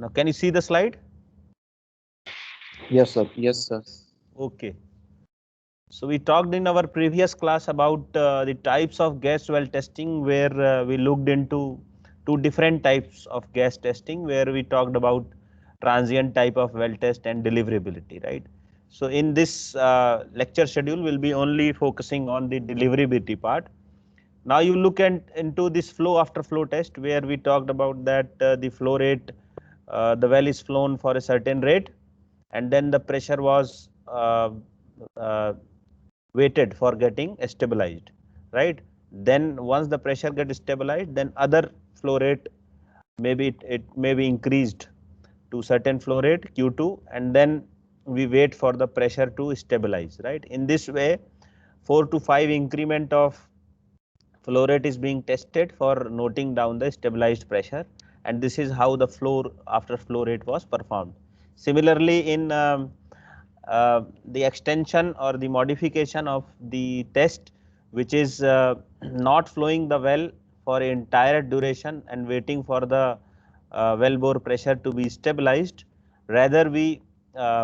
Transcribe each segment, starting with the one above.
Now, can you see the slide? Yes, sir. Yes, sir. Okay. So we talked in our previous class about the types of gas well testing, where we looked into two different types of gas testing, where we talked about transient type of well test and deliverability, right? So in this lecture schedule, we'll be only focusing on the deliverability part. Now you look into this flow after flow test, where we talked about that the flow rate, the well is flown for a certain rate, and then the pressure was uh, waited for getting stabilized, right? Then once the pressure gets stabilized, then other flow rate, maybe it may be increased to certain flow rate Q2, and then we wait for the pressure to stabilize, right? In this way, 4 to 5 increment of flow rate is being tested for noting down the stabilized pressure, and this is how the flow after flow rate was performed. Similarly, in the extension or the modification of the test, which is not flowing the well for entire duration and waiting for the well bore pressure to be stabilized, rather we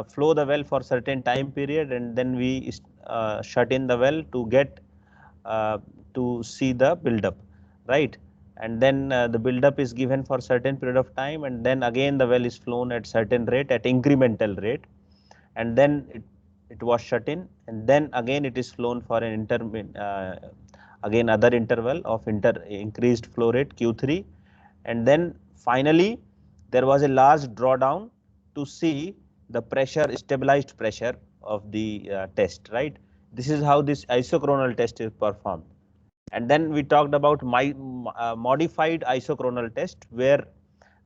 flow the well for certain time period, and then we shut in the well to get uh, to see the buildup, right? And then the buildup is given for certain period of time, and then again the well is flown at certain rate, at incremental rate, and then it was shut in, and then again it is flown for an again other interval of increased flow rate Q3, and then finally there was a large drawdown to see the pressure, stabilized pressure of the test, right? This is how this isochronal test is performed. And then we talked about modified isochronal test, where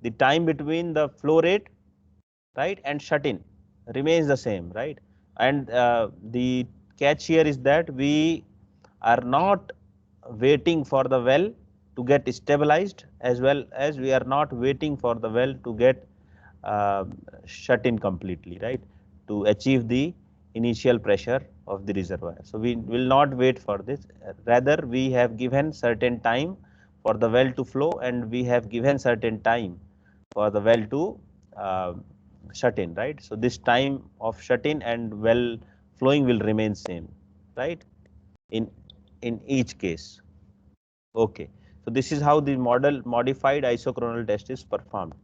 the time between the flow rate, right, and shut in remains the same, right? And the catch here is that we are not waiting for the well to get stabilized, as well as we are not waiting for the well to get uh, shut in completely, right, to achieve the initial pressure of the reservoir. So we will not wait for this, rather we have given certain time for the well to flow, and we have given certain time for the well to uh, shut in, right? So this time of shut in and well flowing will remain same, right, in each case. Okay, so this is how the model modified isochronal test is performed.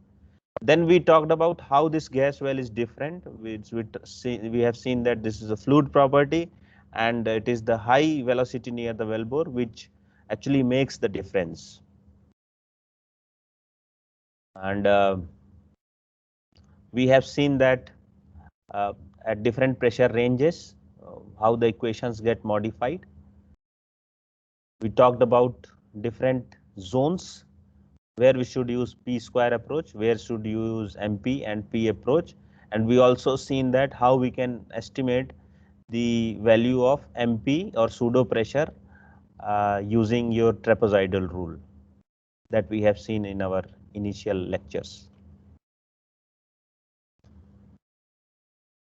Then we talked about how this gas well is different, which we have seen that this is a fluid property, and it is the high velocity near the wellbore which actually makes the difference. And we have seen that uh, at different pressure ranges, how the equations get modified. We talked about different zones where we should use P square approach, where should use MP and P approach, and we also seen that how we can estimate the value of MP or pseudo pressure using your trapezoidal rule that we have seen in our initial lectures.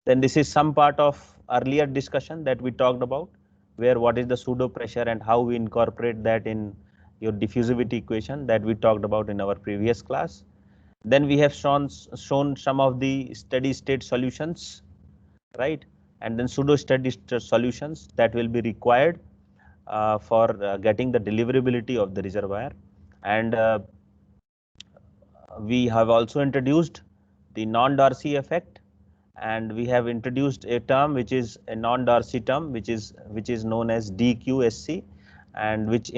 Then this is some part of earlier discussion that we talked about, where what is the pseudo pressure and how we incorporate that in your diffusivity equation that we talked about in our previous class. Then we have shown some of the steady state solutions, right? And then pseudo steady state solutions that will be required for getting the deliverability of the reservoir. And we have also introduced the non-Darcy effect, and we have introduced a term which is a non-Darcy term, which is known as DQSC, and which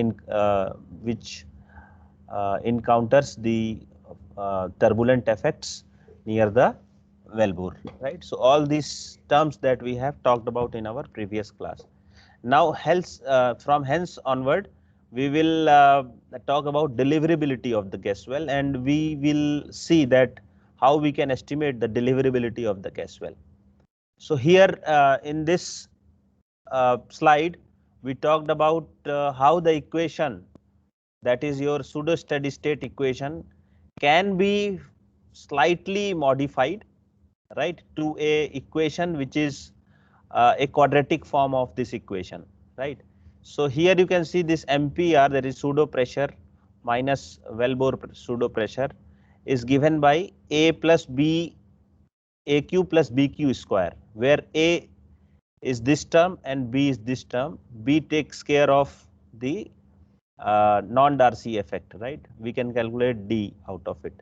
encounters the turbulent effects near the wellbore, right? So all these terms that we have talked about in our previous class. Now, from hence onward, we will talk about deliverability of the gas well, and we will see that how we can estimate the deliverability of the gas well. So here in this slide, we talked about how the equation, that is your pseudo steady state equation, can be slightly modified, right, to a equation which is a quadratic form of this equation, right. So here you can see this MPR, that is pseudo pressure minus wellbore pseudo pressure, is given by A plus B, AQ plus BQ square, where A is this term and B is this term. B takes care of the non-Darcy effect, right? We can calculate D out of it.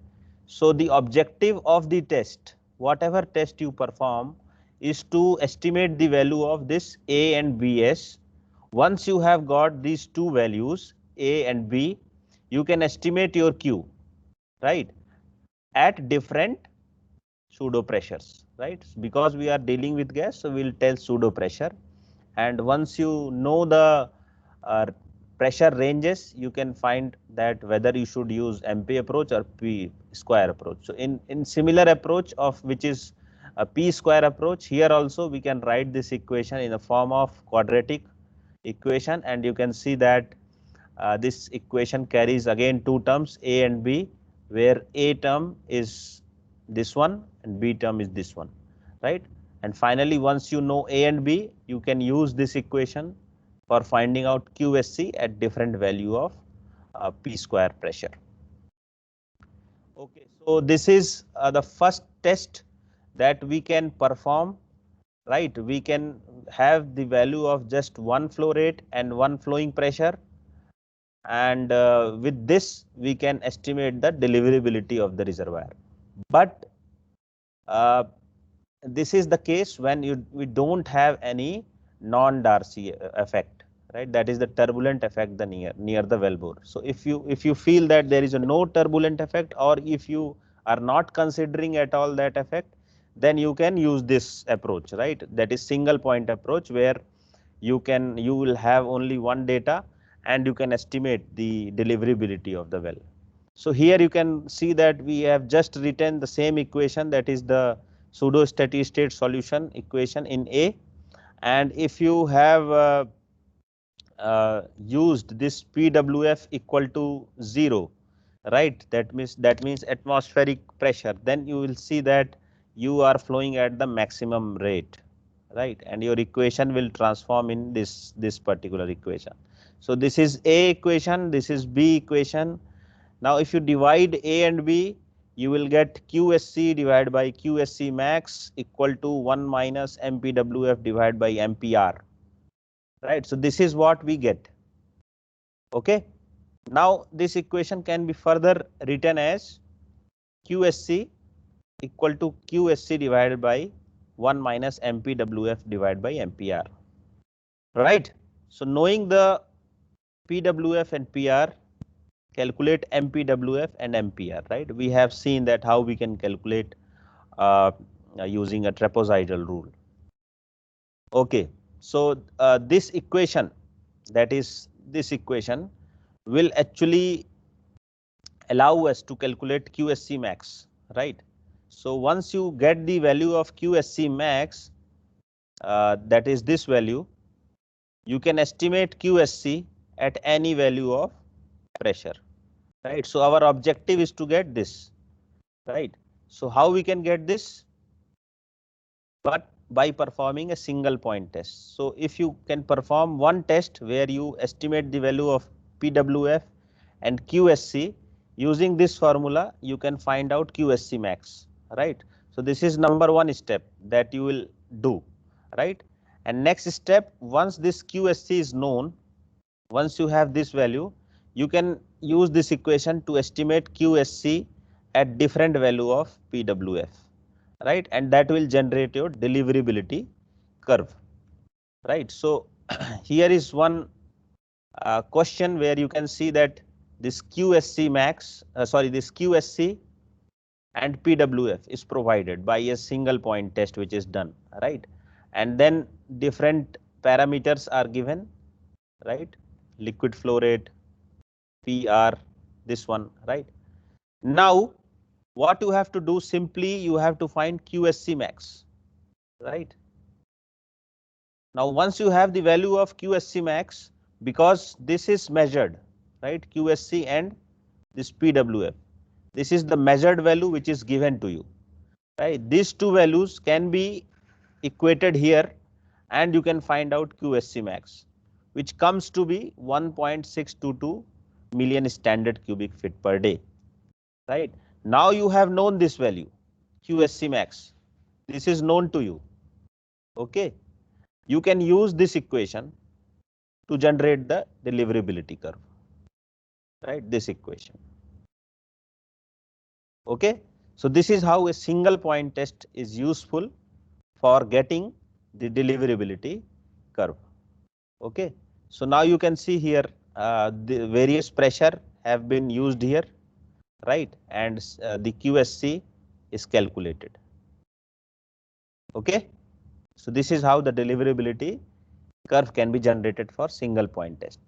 So the objective of the test, whatever test you perform, is to estimate the value of this A and Bs. Once you have got these two values, A and B, you can estimate your Q, right, at different pseudo pressures, right? Because we are dealing with gas, so we will tell pseudo pressure. And once you know the uh, pressure ranges, you can find that whether you should use MP approach or P square approach. So in similar approach of which is a P square approach, here also we can write this equation in the form of quadratic equation, and you can see that this equation carries again two terms A and B, where A term is this one and B term is this one, right? And finally, once you know A and B, you can use this equation for finding out QSC at different value of P square pressure. Okay, so this is the first test that we can perform, right? We can have the value of just one flow rate and one flowing pressure, and with this we can estimate the deliverability of the reservoir. But this is the case when we don't have any non-Darcy effect, right? That is the turbulent effect near the wellbore. So if you feel that there is a no turbulent effect, or if you are not considering at all that effect, then you can use this approach, right? That is single point approach, where you will have only one data and you can estimate the deliverability of the well. So here you can see that we have just written the same equation, that is the pseudo steady state solution equation in A, and if you have used this PWF equal to 0, right, that means atmospheric pressure, then you will see that you are flowing at the maximum rate, right, and your equation will transform in this particular equation. So this is A equation, this is B equation. Now if you divide A and B, you will get QSC divided by QSC max equal to 1 minus MPWF divided by MPR, right. So this is what we get. Okay. Now this equation can be further written as QSC equal to QSC divided by 1 minus MPWF divided by MPR, right. So knowing the PWF and PR, calculate MPWF and MPR, right. We have seen that how we can calculate using a trapezoidal rule. Okay. So this equation, that is this equation, will actually allow us to calculate QSC max, right. So once you get the value of QSC max, that is this value, you can estimate QSC at any value of pressure, right. So our objective is to get this, right. So how we can get this? But by performing a single point test. So if you can perform one test where you estimate the value of PWF and QSC, using this formula you can find out QSC max, right. So this is number one step that you will do, right. And next step, once this QSC is known, once you have this value, you can use this equation to estimate QSC at different value of PWF, right, and that will generate your deliverability curve, right. So here is one question where you can see that this QSC max, this QSC and PWF is provided by a single point test which is done, right, and then different parameters are given, right, liquid flow rate, PR, this one, right. Now what you have to do, simply you have to find QSC max, right. Now once you have the value of QSC max, because this is measured, right, QSC and this PWF, this is the measured value which is given to you, right. These two values can be equated here and you can find out QSC max, which comes to be 1.622 million standard cubic feet per day, right. Now you have known this value QSC max, this is known to you. Okay, you can use this equation to generate the deliverability curve, right, this equation. Okay, so this is how a single point test is useful for getting the deliverability curve. Okay, so now you can see here the various pressure have been used here, right, and the QSC is calculated. Okay, so this is how the deliverability curve can be generated for single point test.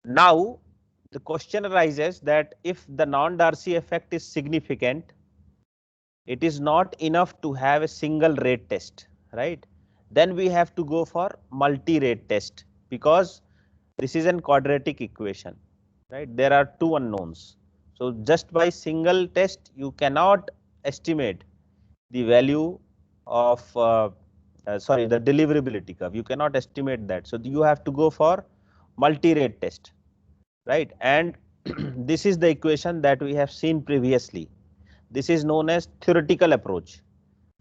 Now the question arises that if the non-Darcy effect is significant, it is not enough to have a single rate test, right? Then we have to go for multi-rate test, because this is an quadratic equation, right? There are two unknowns. So just by single test you cannot estimate the value of the deliverability curve. You cannot estimate that. So you have to go for multi-rate test, right? And this is the equation that we have seen previously. This is known as theoretical approach,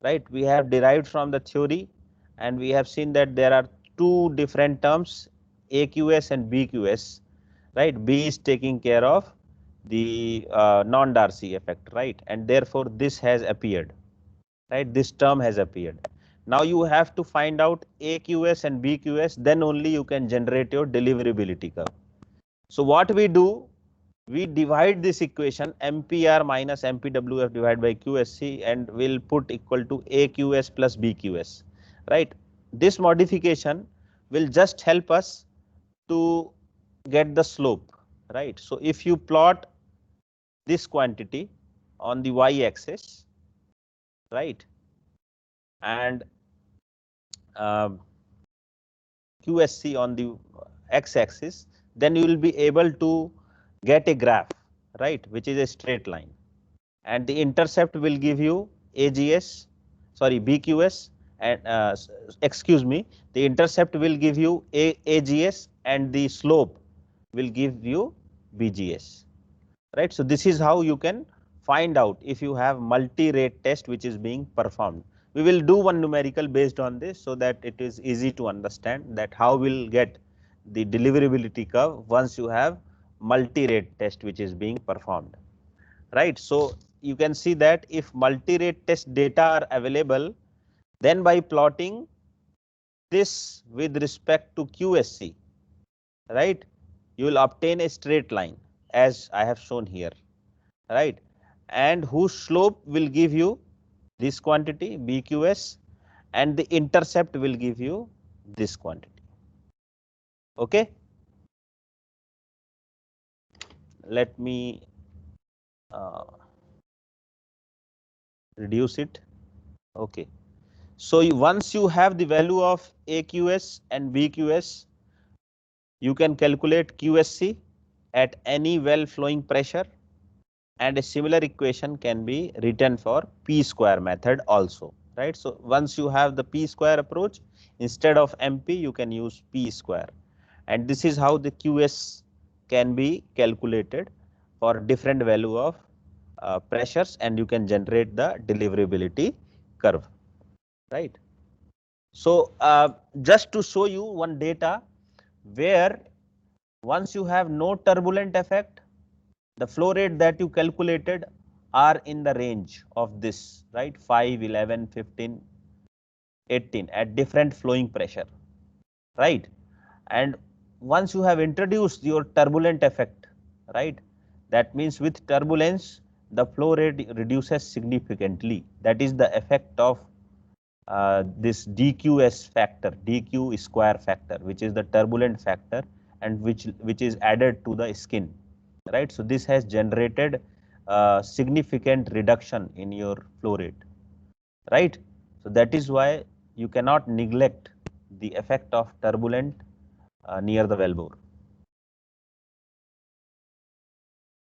right? We have derived from the theory, and we have seen that there are two different terms, AQS and BQS, right? B is taking care of the non-Darcy effect, right? And therefore this has appeared, right? This term has appeared. Now you have to find out AQS and BQS, then only you can generate your deliverability curve. So what we do, we divide this equation MPR minus MPWF divided by QSC, and we'll put equal to AQS plus BQS, right? This modification will just help us to get the slope, right? So if you plot this quantity on the y-axis, right, and QSC on the x-axis, then you will be able to get a graph, right, which is a straight line, and the intercept will give you AGS, sorry, BQS, and excuse me, the intercept will give you AGS, and the slope will give you BGS, right. So this is how you can find out if you have multi-rate test which is being performed. We will do one numerical based on this, so that it is easy to understand that how we'll get the deliverability curve once you have multi-rate test which is being performed, right. So you can see that if multi-rate test data are available, then by plotting this with respect to QSC, right, you will obtain a straight line as I have shown here, right, and whose slope will give you this quantity BQS, and the intercept will give you this quantity. Okay, let me reduce it. Okay, so once you have the value of AQS and BQS, you can calculate QSC at any well flowing pressure, and a similar equation can be written for P square method also, right. So once you have the P square approach, instead of MP you can use P square, and this is how the QS can be calculated for different value of pressures, and you can generate the deliverability curve, right. So just to show you one data where once you have no turbulent effect, the flow rate that you calculated are in the range of this, right, 5, 11, 15, 18 at different flowing pressure, right. And once you have introduced your turbulent effect, right, that means with turbulence the flow rate reduces significantly. That is the effect of this DQS factor, DQ square factor, which is the turbulent factor, and which is added to the skin, right. So this has generated significant reduction in your flow rate, right. So that is why you cannot neglect the effect of turbulent near the wellbore.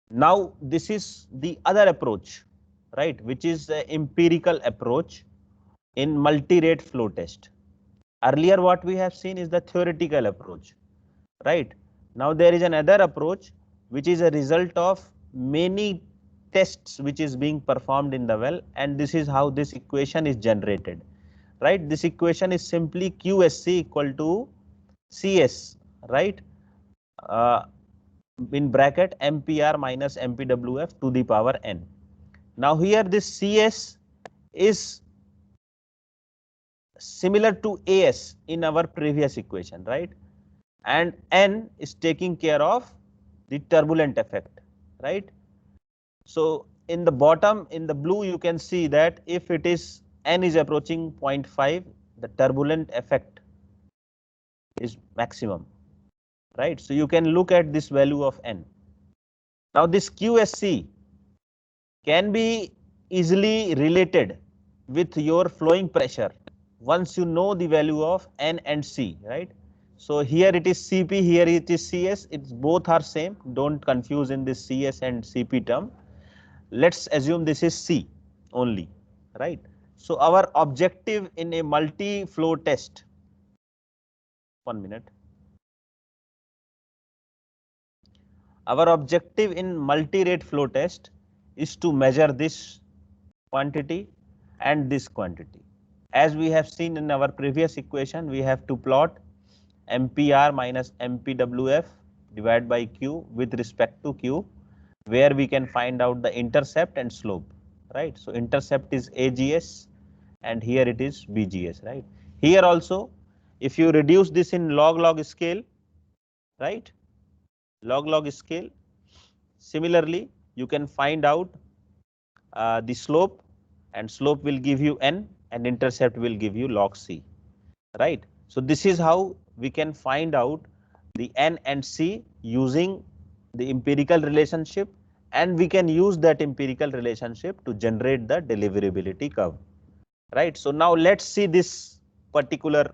Now this is the other approach, right, which is the empirical approach in multi-rate flow test. Earlier what we have seen is the theoretical approach, right. Now there is another approach which is a result of many tests which is being performed in the well, and this is how this equation is generated, right? This equation is simply QSC equal to CS, right? Uh, in bracket MPR minus MPWF to the power n. Now here this CS is similar to AS in our previous equation, right? And N is taking care of the turbulent effect, right? So in the bottom, in the blue, you can see that if it is N is approaching 0.5, the turbulent effect is maximum, right? So you can look at this value of N. Now this QSC can be easily related with your flowing pressure once you know the value of N and C, right? So here it is Cp, here it is Cs, it's both are same, don't confuse in this Cs and Cp term. Let's assume this is C only, right? So our objective in a multi-flow test, 1 minute. Our objective in multi-rate flow test is to measure this quantity and this quantity. As we have seen in our previous equation, we have to plot MPR minus MPWF divided by Q with respect to Q, where we can find out the intercept and slope, right? So intercept is AGS and here it is BGS, right? Here also, if you reduce this in log scale, right? Log scale, similarly, you can find out the slope, and slope will give you N and intercept will give you log C, right? So this is how we can find out the N and C using the empirical relationship, and we can use that empirical relationship to generate the deliverability curve, right? So now let's see this particular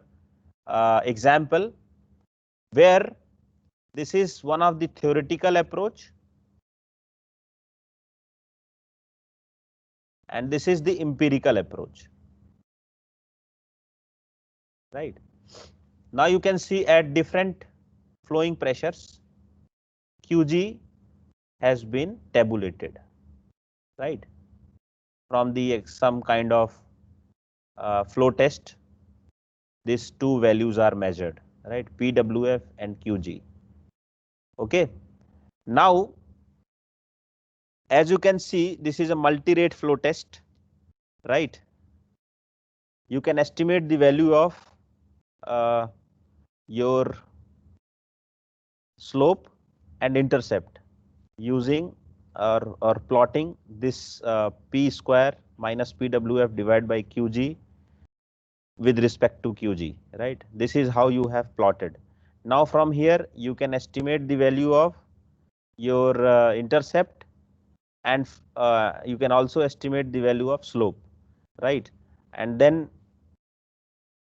example where this is one of the theoretical approach and this is the empirical approach, right? Now you can see at different flowing pressures, QG has been tabulated, right? From the some kind of flow test, these two values are measured, right? PWF and QG. Okay. Now, as you can see, this is a multi-rate flow test, right? You can estimate the value of your slope and intercept using or plotting this P square minus PWF divided by QG with respect to QG, right? This is how you have plotted. Now from here, you can estimate the value of your intercept, and you can also estimate the value of slope, right? And then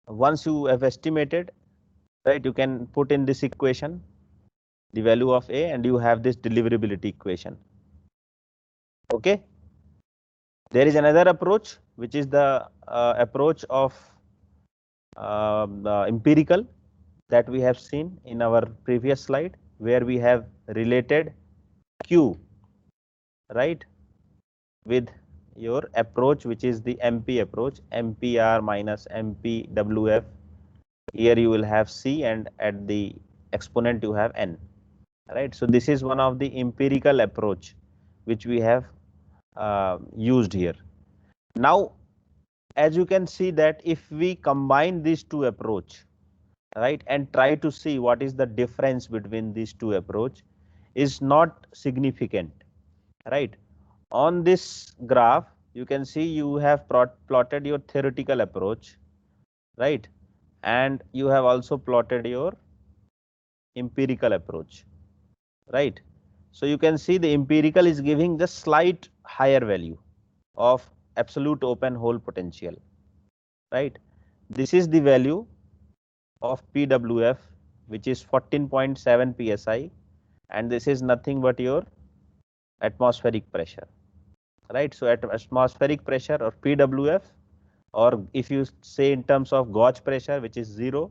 once you have estimated, right, you can put in this equation the value of A and you have this deliverability equation. Okay. There is another approach which is the approach of the empirical that we have seen in our previous slide, where we have related Q, right, with your approach which is the MP approach, MPR minus MPWF. Here you will have C and at the exponent you have N, right? So this is one of the empirical approach which we have used here. Now, as you can see that if we combine these two approach, right, and try to see what is the difference between these two approach, is not significant, right? On this graph, you can see you have plotted your theoretical approach, right? And you have also plotted your empirical approach, right? So you can see the empirical is giving the slight higher value of absolute open hole potential, right? This is the value of PWF, which is 14.7 psi, and this is nothing but your atmospheric pressure, right? So at atmospheric pressure or PWF, or if you say in terms of gauge pressure, which is 0,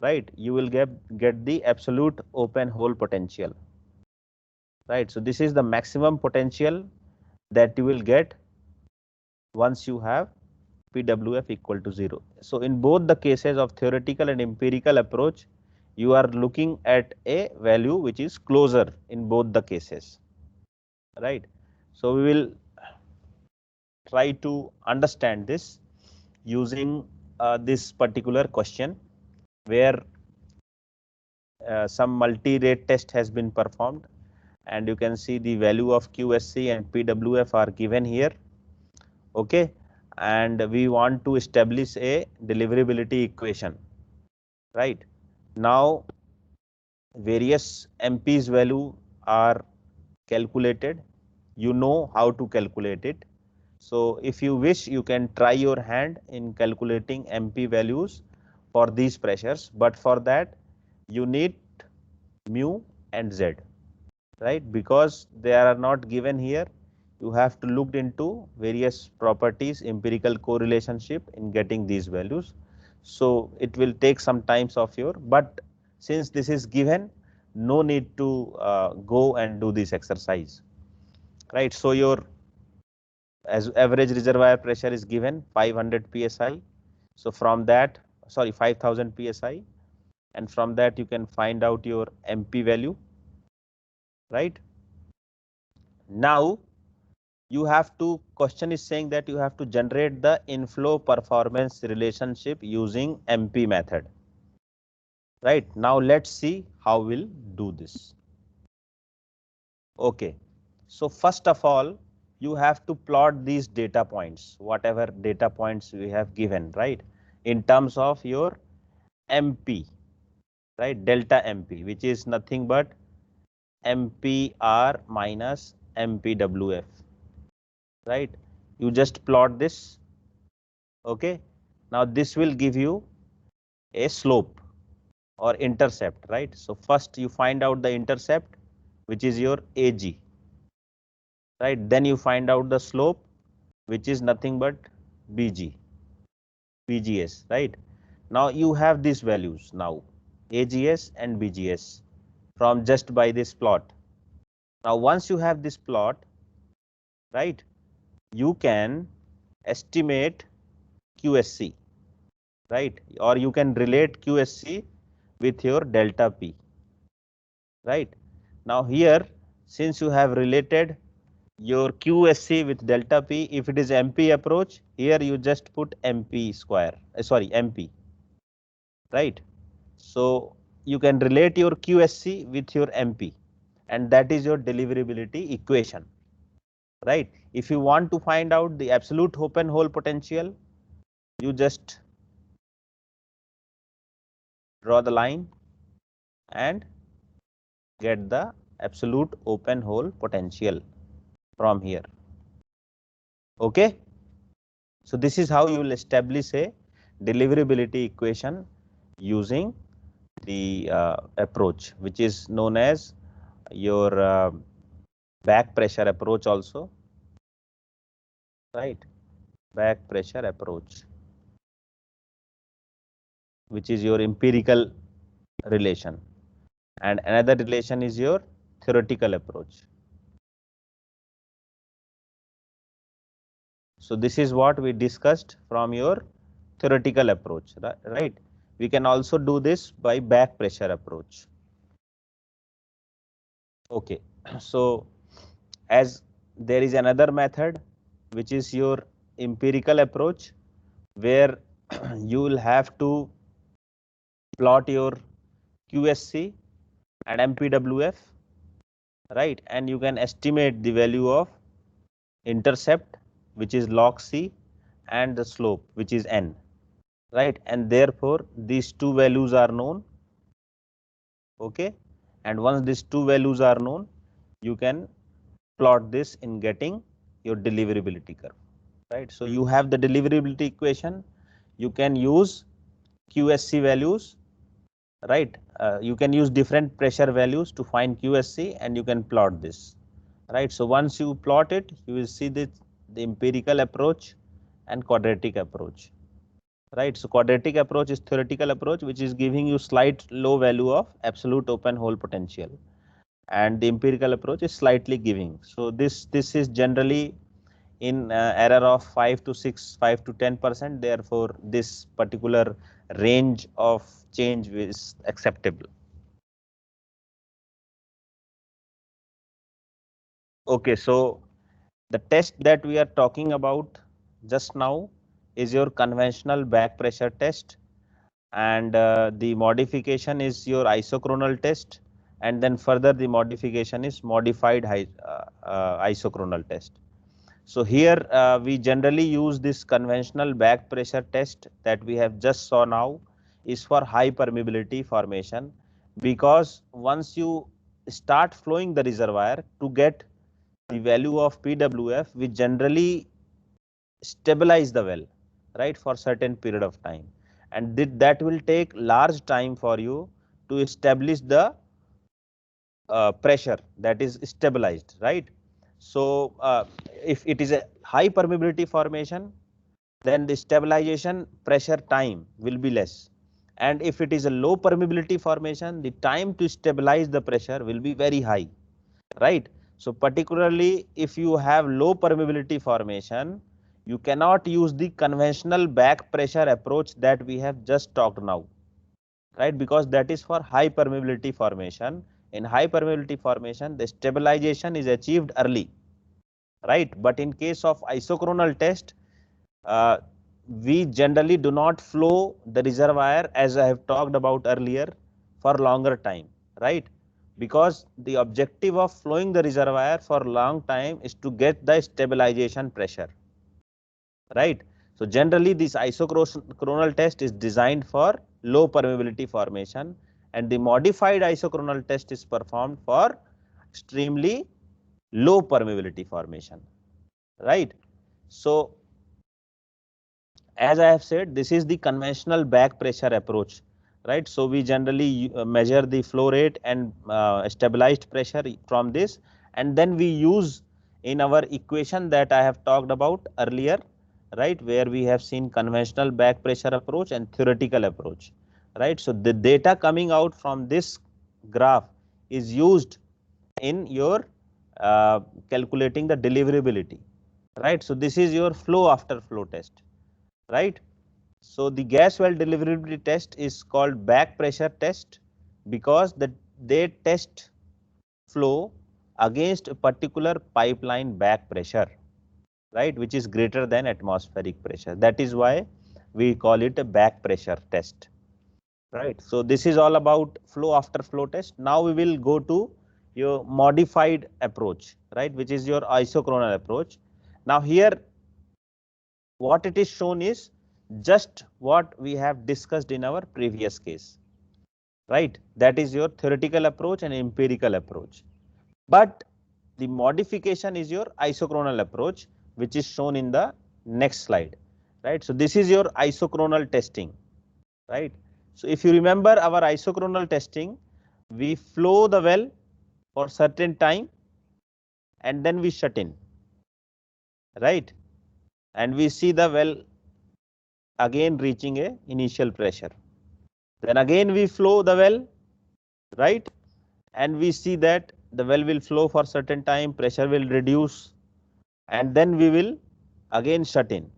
right, you will get the absolute open hole potential. right? So this is the maximum potential that you will get once you have PWF equal to 0. So in both the cases of theoretical and empirical approach, you are looking at a value which is closer in both the cases, right? So we will try to understand this using this particular question, where some multi-rate test has been performed, and you can see the value of QSC and PWF are given here. Okay, and we want to establish a deliverability equation, right? Now various MP's value are calculated. You know how to calculate it. So if you wish, you can try your hand in calculating MP values for these pressures, but for that you need mu and Z, right? Because they are not given here, you have to look into various properties, empirical correlationship in getting these values. So it will take some times of your, but since this is given, no need to go and do this exercise, right? So your as average reservoir pressure is given 500 psi. So from that, sorry, 5000 psi, and from that you can find out your MP value, right? Now you have to, question is saying that you have to generate the inflow performance relationship using MP method, right? Now let's see how we'll do this. Okay, so first of all, you have to plot these data points, whatever data points we have given, right, in terms of your MP, right, delta MP, which is nothing but MPR minus MPWF, right? You just plot this. Okay, now this will give you a slope or intercept, right? So first you find out the intercept, which is your AG, right? Then you find out the slope, which is nothing but BGS, right? Now you have these values now, AGS and BGS, from just by this plot. Now once you have this plot, right, you can estimate QSC, right? Or you can relate QSC with your delta P, right? Now here, since you have related your QSC with delta P, if it is MP approach, here you just put MP square, sorry, MP, right? So you can relate your QSC with your MP, and that is your deliverability equation, right? If you want to find out the absolute open hole potential, you just draw the line and get the absolute open hole potential from here. Okay, so this is how you will establish a deliverability equation using the approach, which is known as your back pressure approach also, right? Back pressure approach, which is your empirical relation, and another relation is your theoretical approach. So this is what we discussed from your theoretical approach, right? We can also do this by back pressure approach. Okay, so as there is another method, which is your empirical approach, where you will have to plot your QSC and MPWF, right? And you can estimate the value of intercept, which is log C, and the slope, which is N, right? And therefore these two values are known. Okay, and once these two values are known, you can plot this in getting your deliverability curve, right? So you have the deliverability equation, you can use QSC values, right? You can use different pressure values to find QSC, and you can plot this, right? So once you plot it, you will see the empirical approach and quadratic approach, right? So quadratic approach is theoretical approach, which is giving you slight low value of absolute open hole potential, and the empirical approach is slightly giving. So this is generally in error of 5 to 6, 5 to 10%. Therefore, this particular range of change is acceptable. Okay, so the test that we are talking about just now is your conventional back pressure test, and the modification is your isochronal test, and then further the modification is modified isochronal test. So here we generally use this conventional back pressure test that we have just saw now is for high permeability formation, because once you start flowing the reservoir to get the value of PWF, we generally stabilize the well, right, for certain period of time, and that will take large time for you to establish the pressure that is stabilized, right. So if it is a high permeability formation, then the stabilization pressure time will be less, and if it is a low permeability formation, the time to stabilize the pressure will be very high, right. So particularly if you have low permeability formation, you cannot use the conventional back pressure approach that we have just talked now, right, because that is for high permeability formation. In high permeability formation, the stabilization is achieved early, right, but in case of isochronal test, uh, we generally do not flow the reservoir, as I have talked about earlier, for longer time, right, because the objective of flowing the reservoir for long time is to get the stabilization pressure, right. So generally this isochronal test is designed for low permeability formation, and the modified isochronal test is performed for extremely low permeability formation, right. So as I have said, this is the conventional back pressure approach, right. So we generally measure the flow rate and stabilized pressure from this, and then we use in our equation that I have talked about earlier, right, where we have seen conventional back pressure approach and theoretical approach, right. So the data coming out from this graph is used in your calculating the deliverability, right. So this is your flow after flow test, right. So the gas well deliverability test is called back pressure test, because they test flow against a particular pipeline back pressure, right, which is greater than atmospheric pressure. That is why we call it a back pressure test, right. So this is all about flow after flow test. Now we will go to your modified approach, right, which is your isochronal approach. Now here what it is shown is just what we have discussed in our previous case, right. That is your theoretical approach and empirical approach, but the modification is your isochronal approach, which is shown in the next slide, right. So this is your isochronal testing, right. So if you remember our isochronal testing, we flow the well for certain time and then we shut in, right, and we see the well again reaching a initial pressure. Then again we flow the well, right, and we see that the well will flow for certain time, pressure will reduce, and then we will again shut in.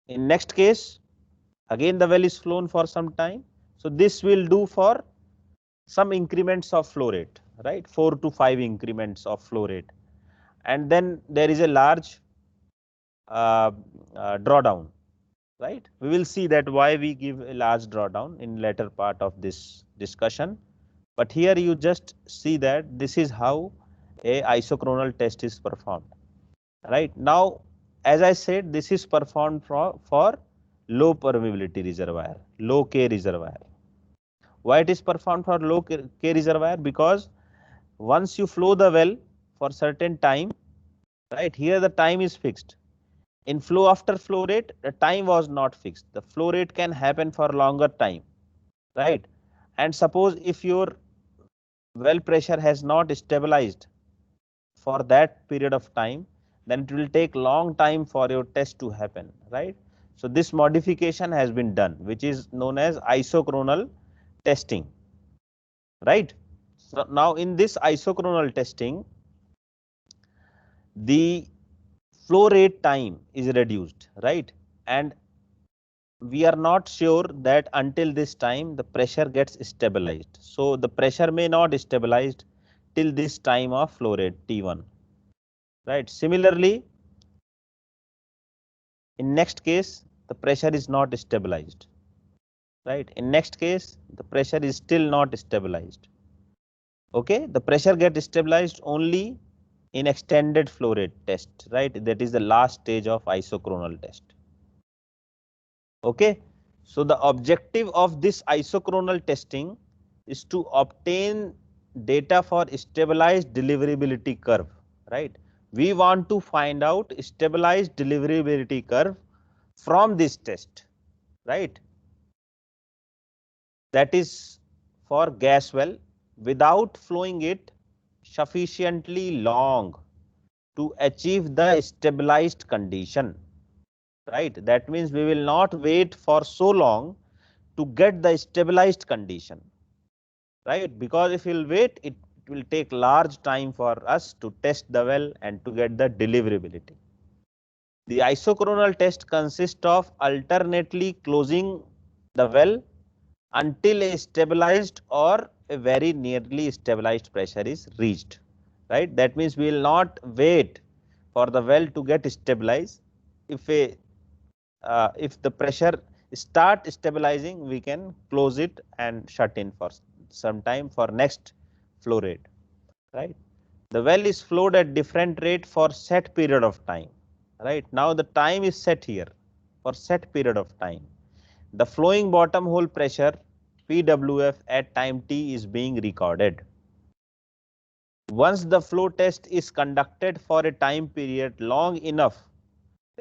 In next case, again the well is flown for some time. So this will do for some increments of flow rate, right, 4 to 5 increments of flow rate, and then there is a large drawdown, right. We will see that why we give a large drawdown in later part of this discussion, but here you just see that this is how a isochronal test is performed, right. Now as I said, this is performed for low permeability reservoir, low K reservoir. Why it is performed for low K reservoir? Because once you flow the well for certain time, right, here the time is fixed. In flow after flow rate, the time was not fixed. The flow rate can happen for longer time, right. And suppose if your well pressure has not stabilized for that period of time, then it will take long time for your test to happen, right. So this modification has been done, which is known as isochronal testing, right. So now in this isochronal testing, the flow rate time is reduced, right? And we are not sure that until this time the pressure gets stabilized. So the pressure may not stabilized till this time of flow rate T1, right? Similarly, in next case the pressure is not stabilized, right? In next case the pressure is still not stabilized. Okay, the pressure gets stabilized only in extended flow rate test, right? That is the last stage of isochronal test. Okay, so the objective of this isochronal testing is to obtain data for stabilized deliverability curve, right? We want to find out stabilized deliverability curve from this test, right? That is for gas well without flowing it sufficiently long to achieve the stabilized condition, right? That means we will not wait for so long to get the stabilized condition, right? Because if we will wait, it will take large time for us to test the well and to get the deliverability. The isochronal test consists of alternately closing the well until a stabilized or a very nearly stabilized pressure is reached, right? That means we will not wait for the well to get stabilized. If the pressure start stabilizing, we can close it and shut in for some time for next flow rate, right? The well is flowed at different rate for set period of time, right? Now the time is set here for set period of time. The flowing bottom hole pressure PWF at time t is being recorded. Once the flow test is conducted for a time period long enough,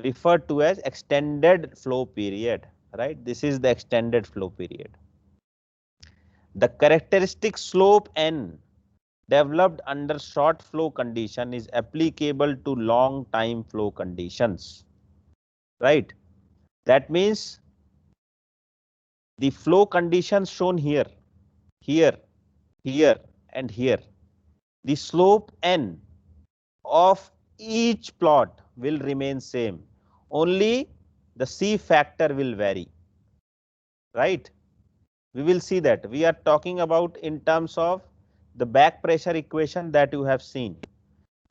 referred to as extended flow period, right? This is the extended flow period. The characteristic slope n developed under short flow condition is applicable to long time flow conditions, right? That means the flow conditions shown here, here, here and here, the slope n of each plot will remain same, only the C factor will vary, right? We will see that. We are talking about in terms of the back pressure equation that you have seen,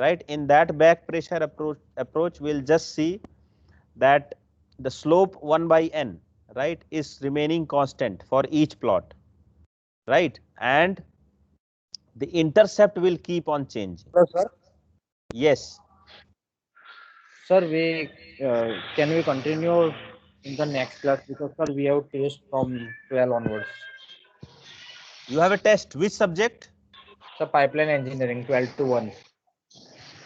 right? In that back pressure approach we will just see that the slope 1 by n, right, is remaining constant for each plot, right? And the intercept will keep on changing. Hello, sir. Yes. Sir, can we continue in the next class because sir we have test from 12 onwards. You have a test. Which subject? So pipeline engineering 12 to 1.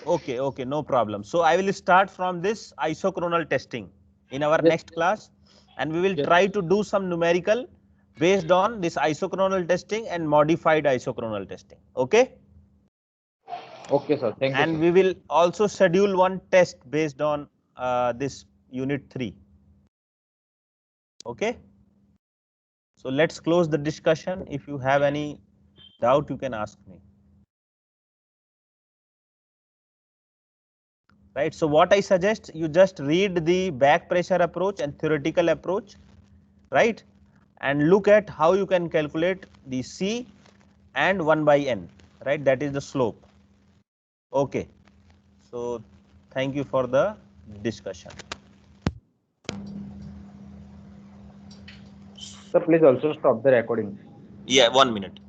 Okay, okay, no problem. So I will start from this isochronal testing in our Yes, next class, and we will yes. try to do some numerical based on this isochronal testing and modified isochronal testing. Okay. Okay, sir. Thank you, And sir. we will also schedule one test based on this unit 3. Okay. So let's close the discussion. If you have any doubt, you can ask me. Right. So what I suggest, you just read the back pressure approach and theoretical approach, right, and look at how you can calculate the C and 1 by n, right, that is the slope. Okay. So thank you for the discussion. Sir, please also stop the recording. Yeah, 1 minute.